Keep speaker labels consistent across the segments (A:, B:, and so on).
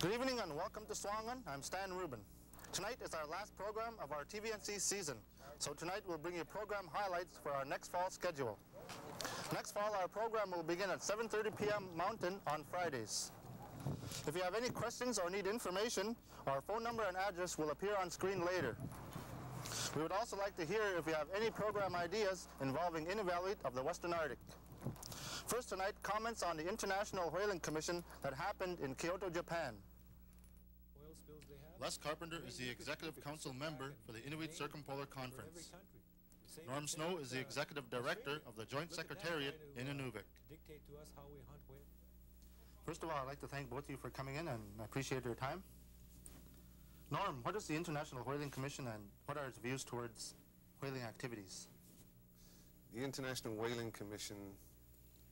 A: Good evening and welcome to Suaangan. I'm Stan Rubin. Tonight is our last program of our TVNC season, so tonight we'll bring you program highlights for our next fall schedule. Next fall, our program will begin at 7:30 p.m. Mountain on Fridays. If you have any questions or need information, our phone number and address will appear on screen later. We would also like to hear if you have any program ideas involving Inuvialuit of the Western Arctic. First tonight, comments on the International Whaling Commission that happened in Kyoto, Japan.
B: Les Carpenter is the Executive Council member for the Inuit Circumpolar Conference. Norm Snow is the Executive Director of the Joint Secretariat in Inuvik.
A: First of all, I'd like to thank both of you for coming in, and I appreciate your time. Norm, what is the International Whaling Commission and what are its views towards whaling activities?
C: The International Whaling Commission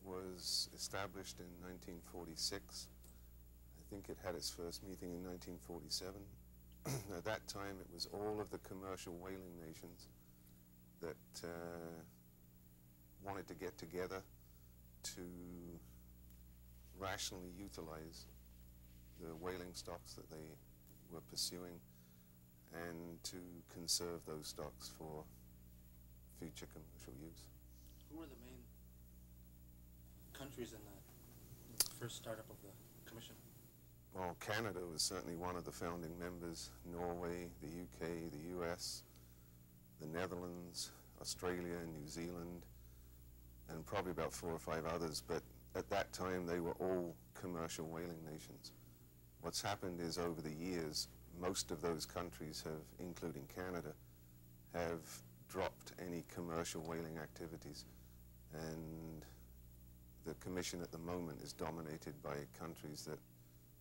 C: was established in 1946. I think it had its first meeting in 1947. At that time, it was all of the commercial whaling nations that wanted to get together to rationally utilize the whaling stocks that they were pursuing and to conserve those stocks for future commercial use.
A: Who were the main countries in the first startup of the commission?
C: Well, Canada was certainly one of the founding members, Norway, the UK, the US, the Netherlands, Australia, New Zealand, and probably about 4 or 5 others, but at that time they were all commercial whaling nations. What's happened is over the years, most of those countries have, including Canada, have dropped any commercial whaling activities, and the Commission at the moment is dominated by countries that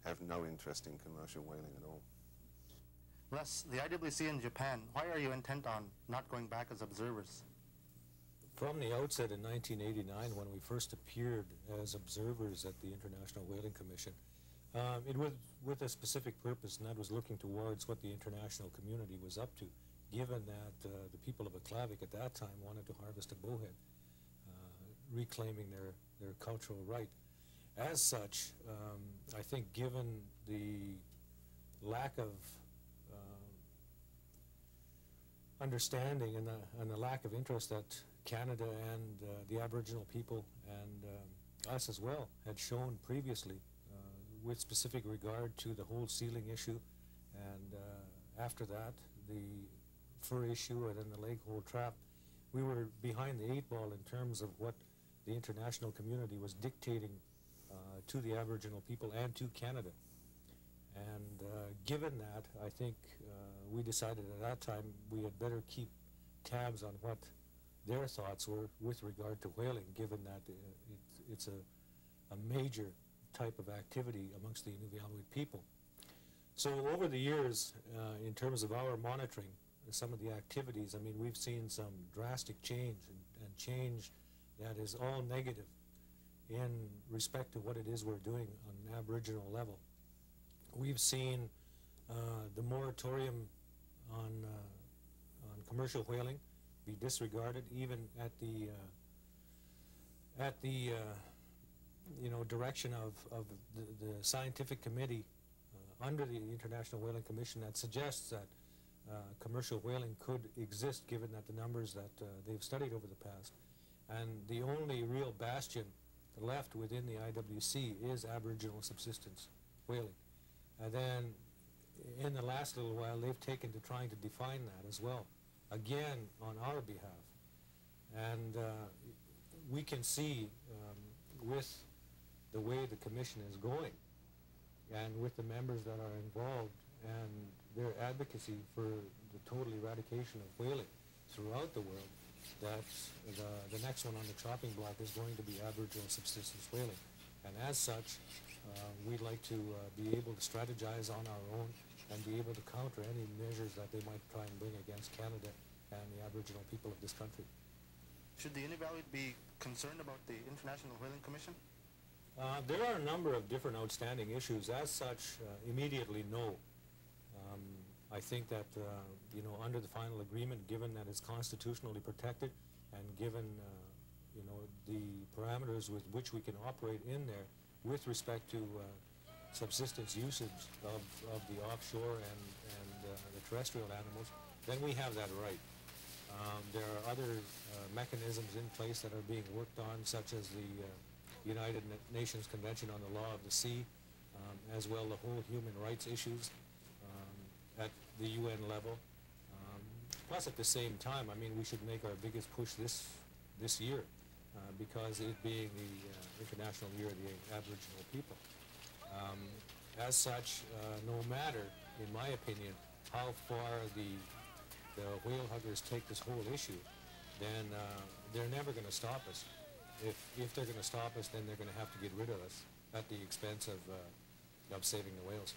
C: have no interest in commercial whaling at all.
A: Les, the IWC in Japan, why are you intent on not going back as observers?
D: From the outset in 1989, when we first appeared as observers at the International Whaling Commission, it was with a specific purpose, and that was looking towards what the international community was up to, given that the people of Aklavik at that time wanted to harvest a bowhead, reclaiming their cultural right. As such, I think given the lack of understanding and the lack of interest that Canada and the Aboriginal people and us as well had shown previously with specific regard to the whole sealing issue, and after that the fur issue and then the leg hole trap, we were behind the 8 ball in terms of what the international community was dictating to the Aboriginal people and to Canada. And given that, I think we decided at that time we had better keep tabs on what their thoughts were with regard to whaling, given that it's a major type of activity amongst the Inuvialuit people. So over the years, in terms of our monitoring some of the activities, I mean, we've seen some drastic change and change that is all negative in respect to what it is we're doing on an Aboriginal level. We've seen the moratorium on commercial whaling be disregarded, even at the direction of the scientific committee under the International Whaling Commission that suggests that commercial whaling could exist, given that the numbers that they've studied over the past. And the only real bastion left within the IWC is Aboriginal subsistence whaling. And then in the last little while, they've taken to trying to define that as well, again on our behalf. And we can see with the way the Commission is going and with the members that are involved and their advocacy for the total eradication of whaling throughout the world, that the next one on the chopping block is going to be Aboriginal subsistence whaling. And as such, we'd like to be able to strategize on our own and be able to counter any measures that they might try and bring against Canada and the Aboriginal people of this country.
A: Should the Inuvialuit be concerned about the International Whaling Commission?
D: There are a number of different outstanding issues. As such, immediately no. I think that, you know, under the final agreement, given that it's constitutionally protected and given, you know, the parameters with which we can operate in there with respect to subsistence usage of the offshore and the terrestrial animals, then we have that right. There are other mechanisms in place that are being worked on, such as the United Nations Convention on the Law of the Sea, as well the whole human rights issues at the UN level. Plus, at the same time, I mean, we should make our biggest push this year, because it being the International Year of the Aboriginal People. As such, no matter, in my opinion, how far the whale huggers take this whole issue, then they're never going to stop us. If they're going to stop us, then they're going to have to get rid of us at the expense of saving the whales.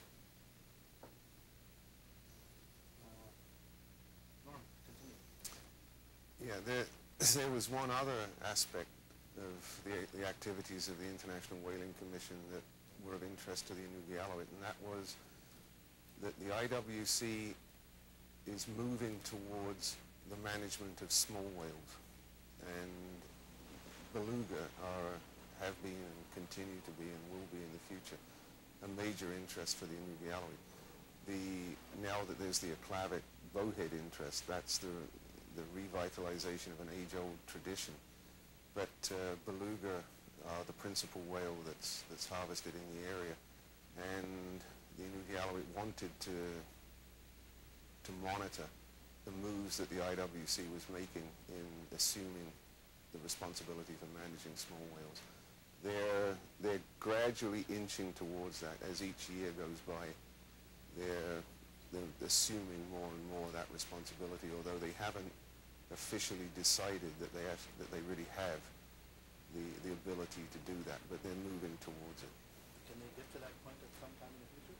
C: Yeah, there was one other aspect of the activities of the International Whaling Commission that were of interest to the Inuvialuit, and that was that the IWC is moving towards the management of small whales, and beluga have been and continue to be and will be in the future a major interest for the Inuvialuit. Now that there's the acclavic bowhead interest, that's the revitalization of an age-old tradition. But beluga are the principal whale that's harvested in the area, and the Inuvialuit wanted to monitor the moves that the IWC was making in assuming the responsibility for managing small whales. They're gradually inching towards that as each year goes by. They're assuming more and more that responsibility, although they haven't officially decided that they really have the ability to do that, but they're moving towards it.
A: Can they get to that point at some time in the future?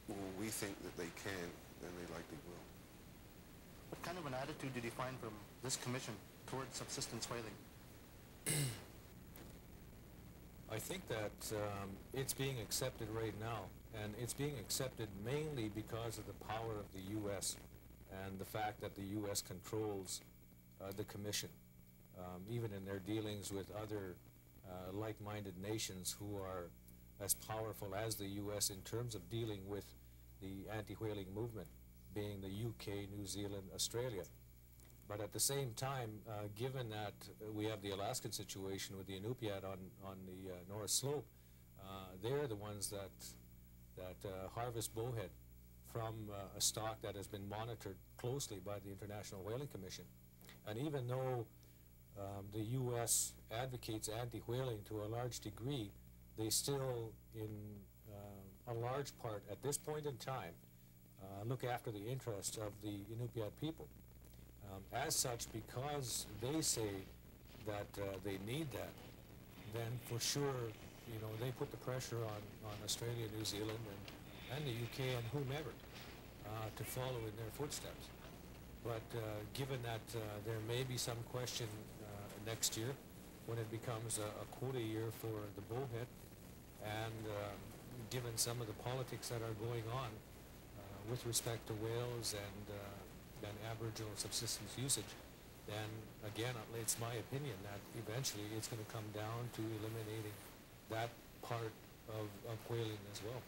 C: Well, we think that they can, and they likely will.
A: What kind of an attitude did you find from this commission towards subsistence whaling?
D: I think that it's being accepted right now, and it's being accepted mainly because of the power of the U.S. and the fact that the U.S. controls the commission, even in their dealings with other like-minded nations who are as powerful as the U.S. in terms of dealing with the anti-whaling movement, being the UK, New Zealand, Australia. But at the same time, given that we have the Alaskan situation with the Inupiat on the North Slope, they're the ones that harvest bowhead from a stock that has been monitored closely by the International Whaling Commission. And even though the U.S. advocates anti-whaling to a large degree, they still, in a large part, at this point in time, look after the interests of the Inupiat people. As such, because they say that they need that, then for sure, you know, they put the pressure on Australia, New Zealand, and the UK and whomever to follow in their footsteps. But given that there may be some question next year when it becomes a quota year for the bowhead, and given some of the politics that are going on with respect to whales and Aboriginal subsistence usage, then again, it's my opinion that eventually it's going to come down to eliminating that part of whaling as well.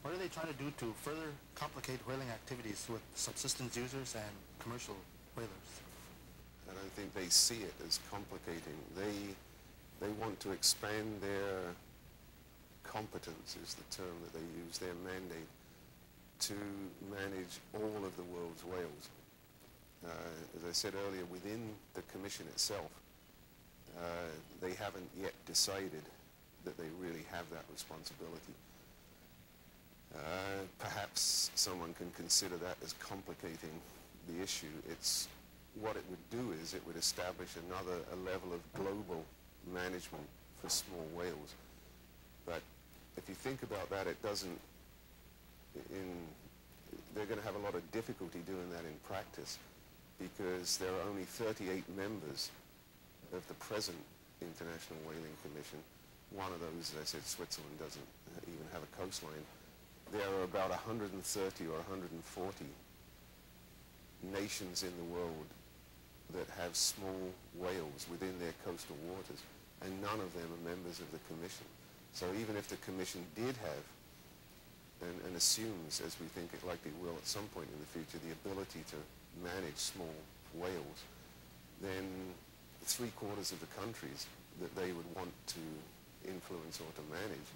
A: What are they trying to do to further complicate whaling activities with subsistence users and commercial whalers?
C: I don't think they see it as complicating. They want to expand their competence, is the term that they use, their mandate, to manage all of the world's whales. As I said earlier, within the Commission itself, they haven't yet decided that they really have that responsibility. Perhaps someone can consider that as complicating the issue. What it would do is it would establish a level of global management for small whales. But if you think about that, it doesn't, they're going to have a lot of difficulty doing that in practice, because there are only 38 members of the present International Whaling Commission. One of those, as I said, Switzerland doesn't even have a coastline. There are about 130 or 140 nations in the world that have small whales within their coastal waters, and none of them are members of the Commission. So even if the Commission did have, and assumes, as we think it likely will at some point in the future, the ability to manage small whales, then 3/4 of the countries that they would want to influence or to manage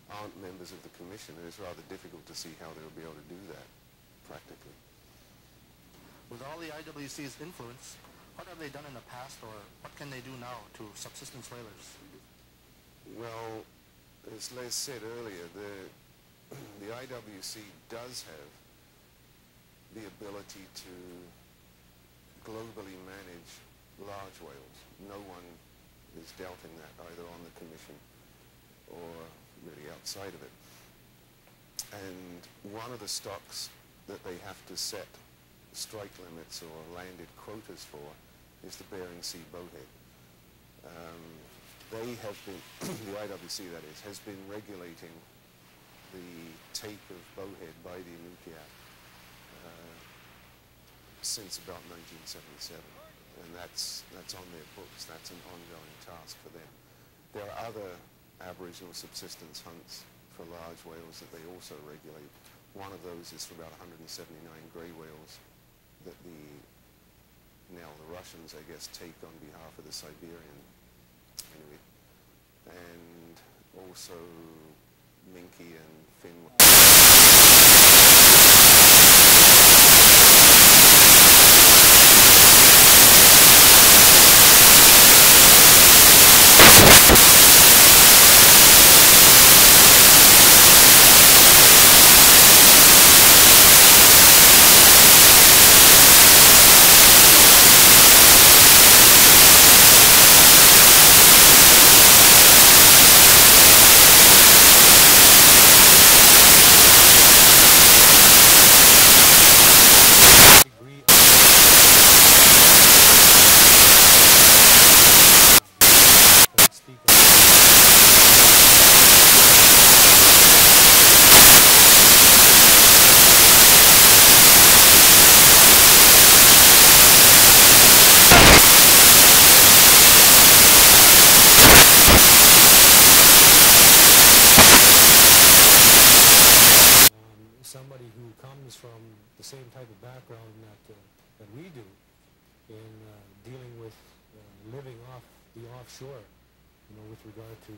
C: aren't members of the Commission, and it's rather difficult to see how they would be able to do that practically.
A: With all the IWC's influence, what have they done in the past, or what can they do now to subsistence whalers?
C: Well, as Les said earlier, the IWC does have the ability to globally manage large whales. No one is doubting that, either on the Commission or really outside of it. And one of the stocks that they have to set strike limits or landed quotas for is the Bering Sea bowhead. They have been, the IWC that is, has been regulating the take of bowhead by the Inuvialuit since about 1977, and that's on their books. That's an ongoing task for them. There are other Aboriginal subsistence hunts for large whales that they also regulate. One of those is for about 179 grey whales that the Russians, I guess, take on behalf of the Siberian Inuit, and also minke and fin.
D: Somebody who comes from the same type of background that we do in dealing with living off the offshore, with regard to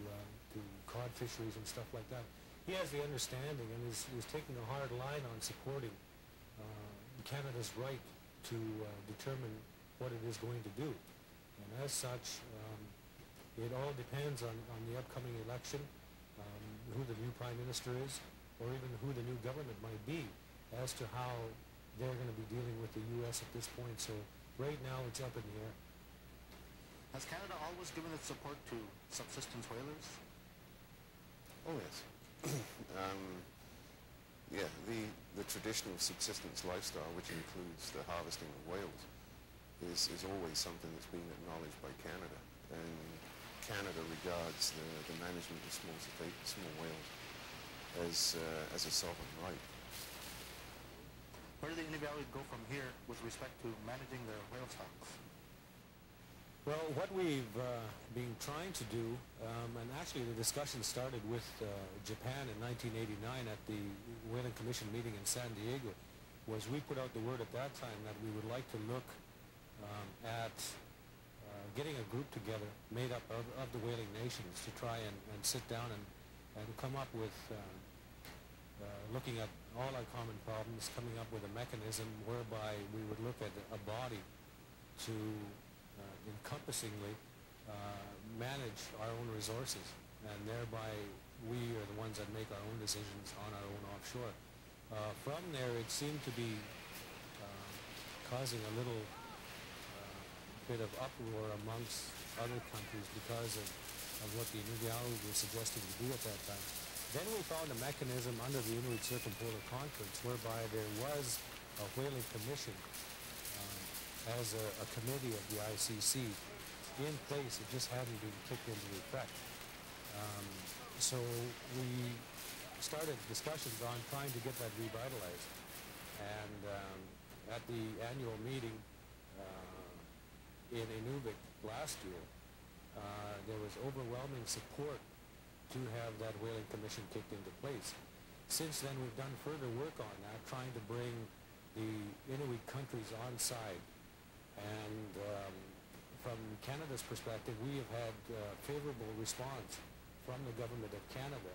D: cod fisheries and stuff like that. He has the understanding and is taking a hard line on supporting Canada's right to determine what it is going to do. And as such, it all depends on the upcoming election, who the new Prime Minister is, or even who the new government might be, as to how they're going to be dealing with the U.S. at this point. So right now it's up in the air.
A: Has Canada always given its support to subsistence whalers?
C: Oh yes. Yeah, the traditional subsistence lifestyle, which includes the harvesting of whales, is always something that's been acknowledged by Canada. And Canada regards the management of small whales as a sovereign right.
A: Where do the Inuvialuit go from here with respect to managing their whale stocks?
D: Well, what we've been trying to do, and actually the discussion started with Japan in 1989 at the Whaling Commission meeting in San Diego, was we put out the word at that time that we would like to look at getting a group together made up of the whaling nations to try and sit down and come up with looking at all our common problems, coming up with a mechanism whereby we would look at a body to encompassingly manage our own resources, and thereby we are the ones that make our own decisions on our own offshore. From there, it seemed to be causing a little bit of uproar amongst other countries because of what the Inuvialuit was suggesting to do at that time. Then we found a mechanism under the Inuit Circumpolar Conference whereby there was a whaling commission as a committee of the ICC in place. It just hadn't been kicked into effect. So we started discussions on trying to get that revitalized. And at the annual meeting in Inuvik last year, there was overwhelming support to have that whaling commission kicked into place. Since then, we've done further work on that, trying to bring the Inuit countries on side. And from Canada's perspective, we have had favorable response from the government of Canada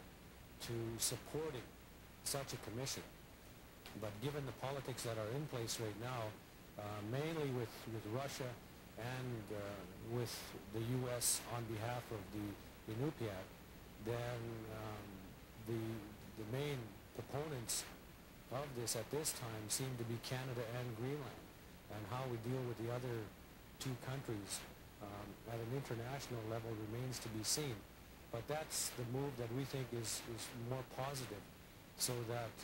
D: to supporting such a commission. But given the politics that are in place right now, mainly with Russia and with the U.S. on behalf of the Inupiat, then the main proponents of this at this time seem to be Canada and Greenland, and how we deal with the other two countries at an international level remains to be seen. But that's the move that we think is more positive, so that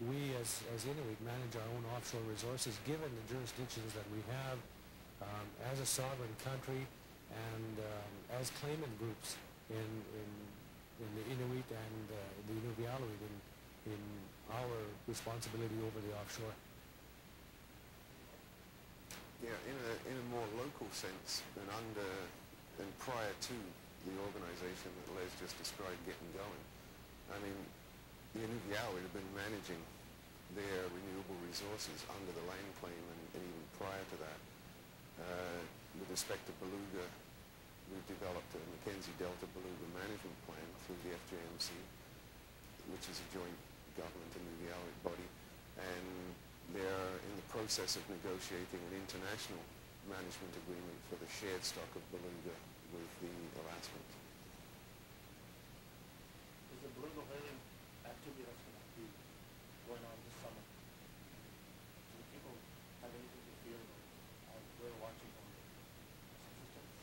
D: we as Inuit manage our own offshore resources given the jurisdictions that we have as a sovereign country and as claimant groups in the Inuit and the Inuvialuit in our responsibility over the offshore.
C: Yeah, in a more local sense and prior to the organization that Les just described getting going, I mean, the Inuvialuit have been managing their renewable resources under the land claim and even prior to that. With respect to Beluga, we've developed a Mackenzie Delta Beluga management plan through the FJMC, which is a joint government Inuvialuit body, and they're in the process of negotiating an international management agreement for the shared stock of Beluga with the Alaskans.
A: Is the Beluga whaling activity that's going to be going on this summer? Do the people have anything to fear about whale watching on subsistence?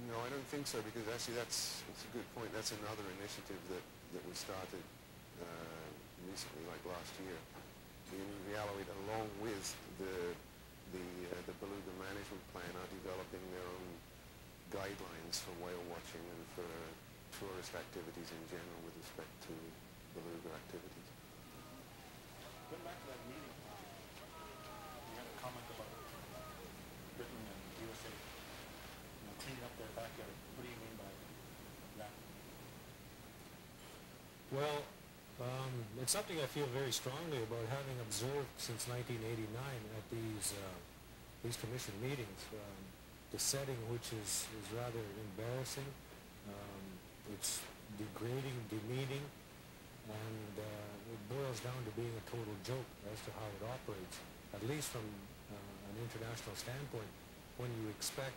C: No, I don't think so, because actually that's a good point. That's another initiative that we started recently, like last year. The Inuvialuit, along with the Beluga management plan, are developing their own guidelines for whale watching and for tourist activities in general with respect to Beluga activities.
A: Going back to that meeting, you had a comment about Britain and USA, cleaning up their backyard. What do you mean by that?
D: Well, it's something I feel very strongly about, having observed since 1989 at these commission meetings. The setting, which is rather embarrassing, it's degrading, demeaning, and it boils down to being a total joke as to how it operates, at least from an international standpoint, when you expect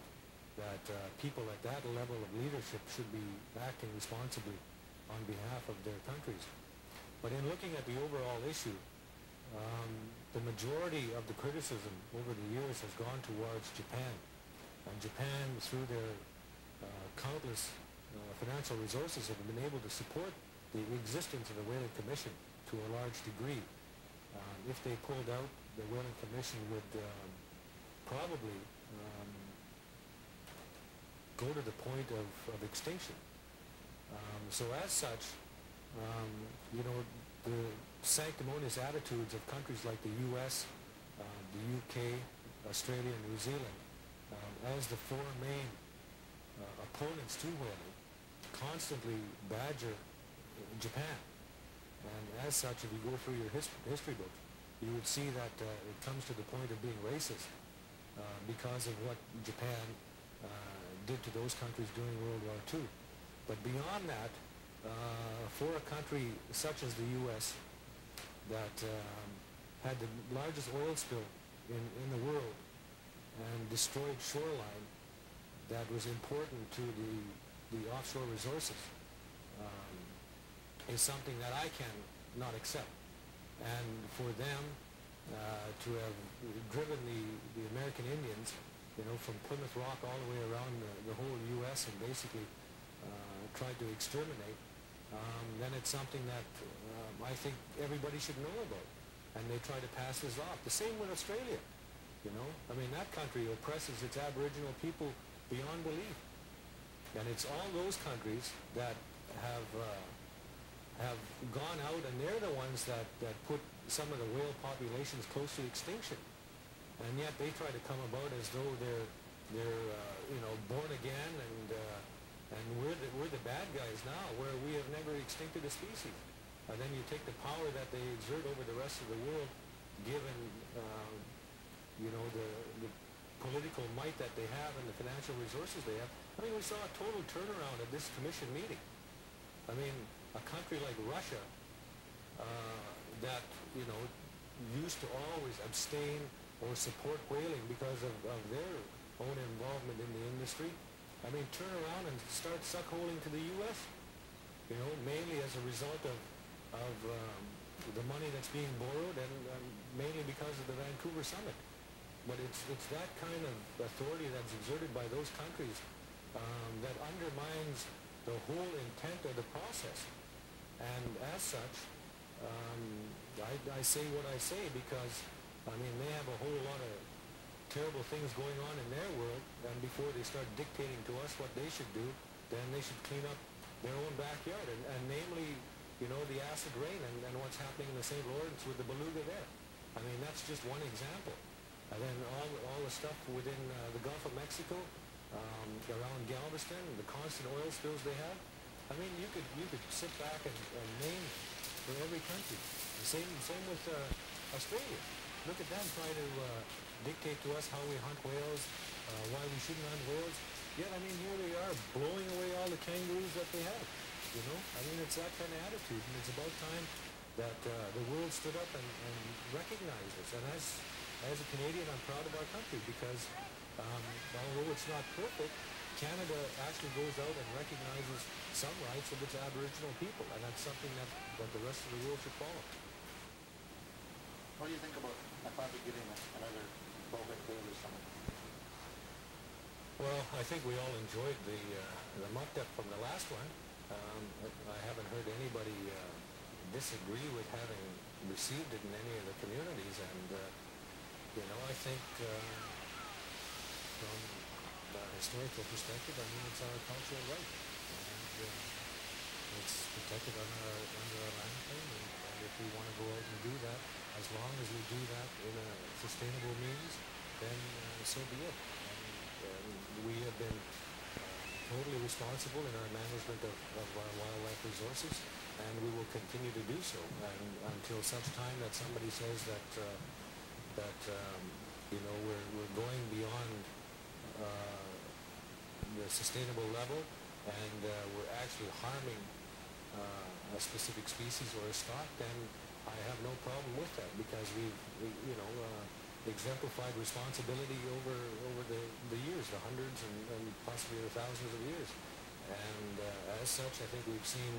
D: that people at that level of leadership should be acting responsibly on behalf of their countries. But in looking at the overall issue, the majority of the criticism over the years has gone towards Japan. And Japan, through their countless financial resources, have been able to support the existence of the Whaling Commission to a large degree. If they pulled out, the Whaling Commission would probably go to the point of extinction. So as such, the sanctimonious attitudes of countries like the U.S., the U.K., Australia, and New Zealand, as the four main opponents to whaling, constantly badger Japan. And as such, if you go through your history books, you would see that it comes to the point of being racist because of what Japan did to those countries during World War II. But beyond that, for a country such as the U.S. that had the largest oil spill in the world and destroyed shoreline that was important to the offshore resources, is something that I cannot accept. And for them to have driven the American Indians, from Plymouth Rock all the way around the whole U.S. and basically tried to exterminate, then it's something that I think everybody should know about. And they try to pass this off. The same with Australia. you know? I mean, that country oppresses its Aboriginal people beyond belief. And it's all those countries that have gone out, and they're the ones that put some of the whale populations close to extinction. And yet they try to come about as though they're you know, born again, and we're the bad guys now, where we have never extincted a species. And then you take the power that they exert over the rest of the world, given you know, the political might that they have and the financial resources they have. I mean, we saw a total turnaround at this commission meeting. I mean, a country like Russia that, you know, used to always abstain or support whaling because of their own involvement in the industry, I mean, turn around and start suckholing to the U.S., you know, mainly as a result of the money that's being borrowed, and mainly because of the Vancouver summit. But it's that kind of authority that's exerted by those countries that undermines the whole intent of the process. And as such, I say what I say because, I mean, they have a whole lot of terrible things going on in their world, and before they start dictating to us what they should do, then they should clean up their own backyard, and namely, you know, the acid rain and what's happening in the St. Lawrence with the Beluga there. I mean, that's just one example. And then all the stuff within the Gulf of Mexico, around Galveston, the constant oil spills they have. I mean, you could sit back and name for every country. The same with Australia. Look at them trying to dictate to us how we hunt whales, why we shouldn't hunt whales. Yet, I mean, here they are blowing away all the kangaroos that they have. You know, I mean, it's that kind of attitude, and it's about time that the world stood up and recognized us. And as a Canadian, I'm proud of our country because although it's not perfect, Canada actually goes out and recognizes some rights of its Aboriginal people, and that's something that the rest of the world should follow.
B: What do you think about probably getting another bowhead whale or something?
D: Well, I think we all enjoyed the muck-up from the last one. I haven't heard anybody disagree with having received it in any of the communities, and you know, I think from a historical perspective, I mean, it's our cultural right, and it's protected under our land claim, and if we want to go out and do that, as long as we do that in a sustainable means, then so be it. And we have been totally responsible in our management of our wildlife resources, and we will continue to do so, and until such time that somebody says that you know, we're going beyond the sustainable level, and we're actually harming a specific species or a stock, then I have no problem with that, because we've you know, exemplified responsibility over the years, the hundreds and possibly the thousands of years. And as such, I think we've seen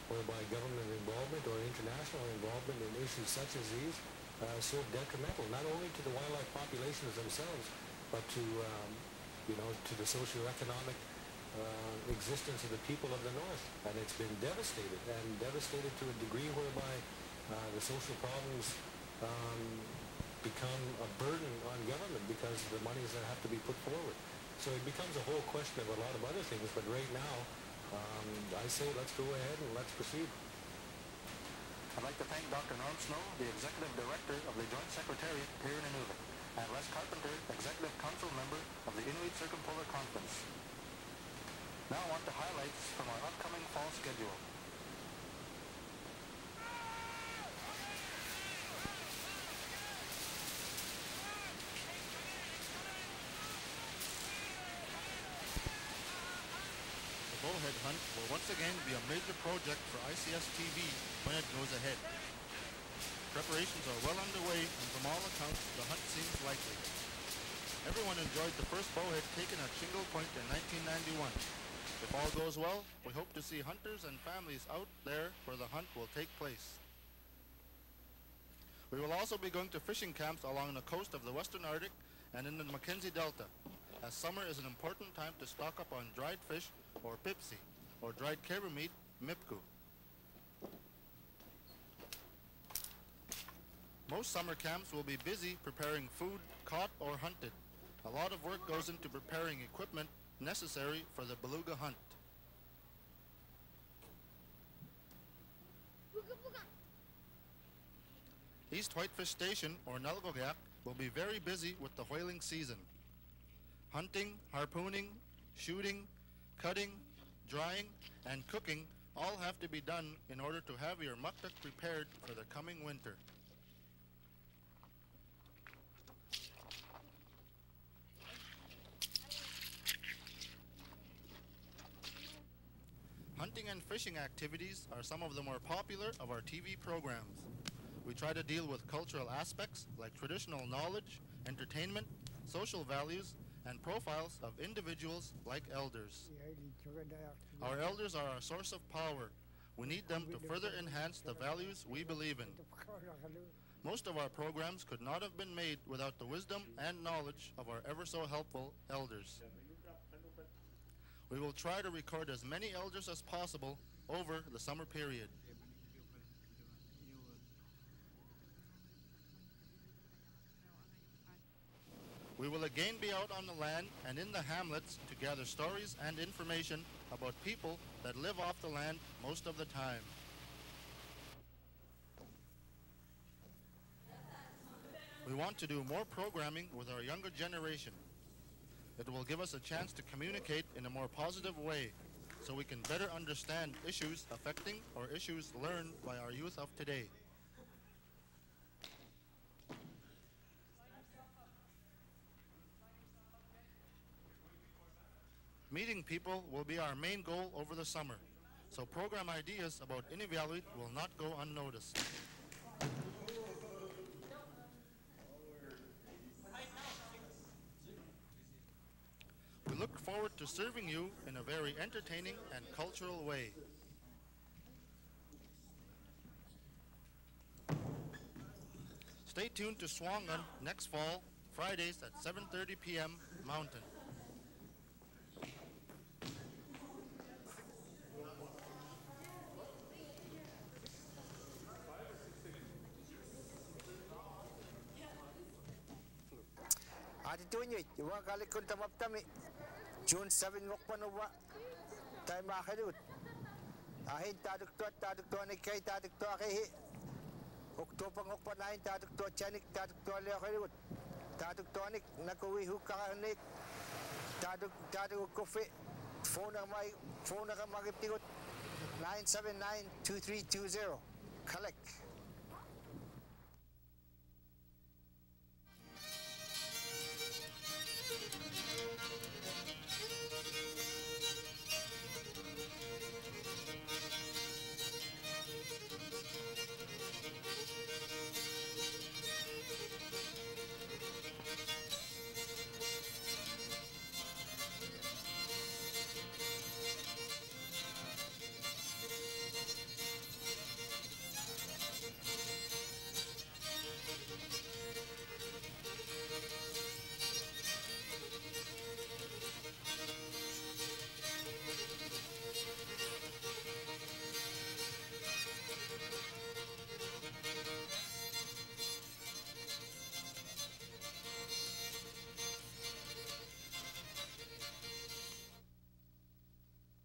D: whereby government involvement or international involvement in issues such as these so detrimental, not only to the wildlife populations themselves, but to you know, to the socioeconomic existence of the people of the North. And it's been devastated to a degree whereby the social problems become a burden on government because of the monies that have to be put forward. So it becomes a whole question of a lot of other things, but right now, I say let's go ahead and let's proceed.
A: I'd like to thank Dr. Norm Snow, the Executive Director of the Joint Secretariat here in Inuvik, and Les Carpenter, Executive Council Member of the Inuit Circumpolar Conference. Now on to highlights from our upcoming fall schedule.
B: The bowhead hunt will once again be a major project for ICS TV when it goes ahead. Preparations are well underway, and from all accounts, the hunt seems likely. Everyone enjoyed the first bowhead taken at Shingle Point in 1991. If all goes well, we hope to see hunters and families out there where the hunt will take place. We will also be going to fishing camps along the coast of the Western Arctic and in the Mackenzie Delta, as summer is an important time to stock up on dried fish, or pipsy, or dried caribou meat, mipku. Most summer camps will be busy preparing food caught or hunted. A lot of work goes into preparing equipment necessary for the beluga hunt. East Whitefish Station, or Nalgogak, will be very busy with the whaling season. Hunting, harpooning, shooting, cutting, drying, and cooking all have to be done in order to have your muktuk prepared for the coming winter. Hunting and fishing activities are some of the more popular of our TV programs. We try to deal with cultural aspects like traditional knowledge, entertainment, social values, and profiles of individuals like elders. Our elders are our source of power. We need them to further enhance the values we believe in. Most of our programs could not have been made without the wisdom and knowledge of our ever so helpful elders. We will try to record as many elders as possible over the summer period. We will again be out on the land and in the hamlets to gather stories and information about people that live off the land most of the time. We want to do more programming with our younger generation. It will give us a chance to communicate in a more positive way so we can better understand issues affecting or issues learned by our youth of today. Meeting people will be our main goal over the summer, so program ideas about Inuvialuit will not go unnoticed. We look forward to serving you in a very entertaining and cultural way. Stay tuned to Suaangan next fall, Fridays at 7:30 p.m. Mountain.
E: Atutunyo, iwa kalikun tamaptami. June 7 ngokpanuwa. Tay makhilut. Ahin tadukto ni kay tadukto akihi. Oktober ngokpanahin tadukto chanik tadukto leokhilut. Tadukto nik nakuwi hukakanik. Taduk kofi. Phone na magiptigut 979-2320. Collect.